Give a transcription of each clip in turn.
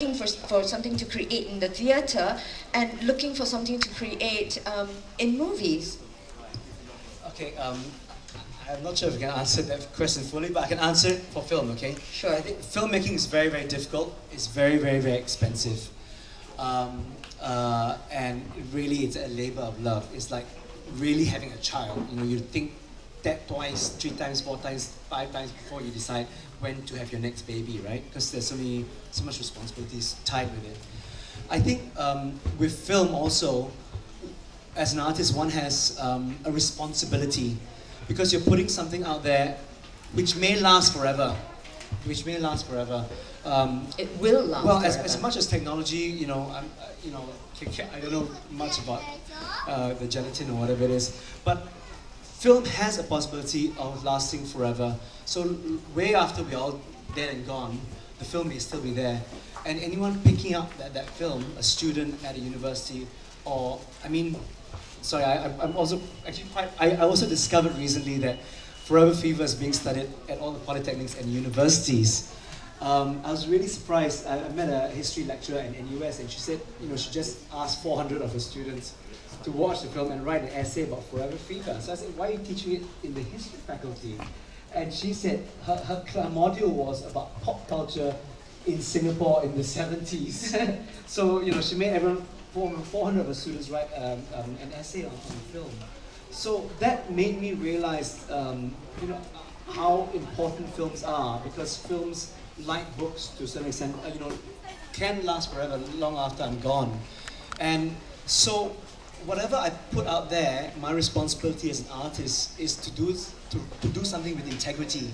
looking for something to create in the theatre and looking for something to create in movies? Okay, I'm not sure if I can answer that question fully, but I can answer it for film, okay? Sure. I think filmmaking is very, very difficult. It's very, very, very expensive. And really it's a labor of love. It's like really having a child. You know, you think that twice, 3 times, 4 times, 5 times before you decide when to have your next baby, right? Because there's so much responsibilities tied with it. I think with film also, as an artist, one has a responsibility because you're putting something out there which may last forever. Which may last forever. It will last well, forever. as much as technology, I don't know much about the gelatin or whatever it is, but film has a possibility of lasting forever. So way after we're all dead and gone, the film may still be there. And anyone picking up that film, a student at a university, or, I'm also actually I also discovered recently that Forever Fever is being studied at all the polytechnics and universities. I was really surprised. I met a history lecturer in NUS, and she said, she just asked 400 of her students to watch the film and write an essay about Forever Fever. So I said, why are you teaching it in the history faculty? And she said her module was about pop culture in Singapore in the 70s. So, she made everyone, 400 of her students write an essay on the film. So that made me realize, how important films are, because films, like books to a certain extent, can last forever, long after I'm gone. And so, whatever I put out there, my responsibility as an artist is to do something with integrity,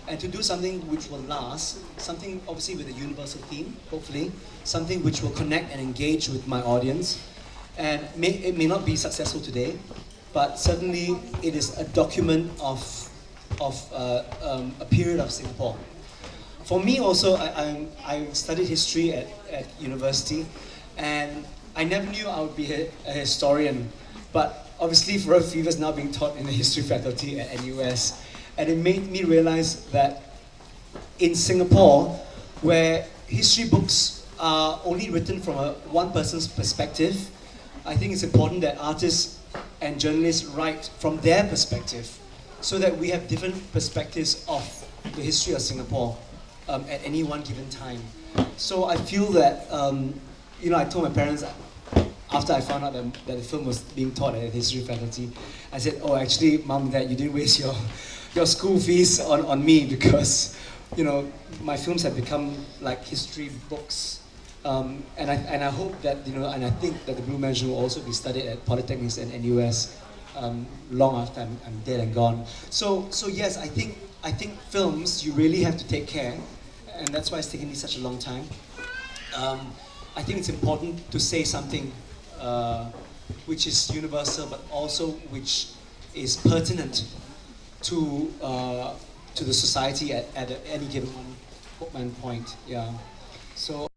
and to do something which will last, something obviously with a universal theme, hopefully, something which will connect and engage with my audience. And it may not be successful today, but certainly it is a document of a period of Singapore. For me also, I studied history at university, and I never knew I would be a historian, but obviously Forever Fever is now being taught in the history faculty at NUS, and it made me realize that in Singapore, where history books are only written from one person's perspective, I think it's important that artists and journalists write from their perspective, so that we have different perspectives of the history of Singapore at any one given time. So I feel that, I told my parents, after I found out that the film was being taught at the history faculty, I said, oh, actually, Mom and Dad, you didn't waste your school fees on me, because, my films have become like history books. And I hope that, and I think that the Blue Mansion will also be studied at polytechnics and NUS long after I'm dead and gone. So yes, I think films, you really have to take care, and that's why it's taken me such a long time. I think it's important to say something which is universal, but also which is pertinent to the society at any given point. Yeah. So.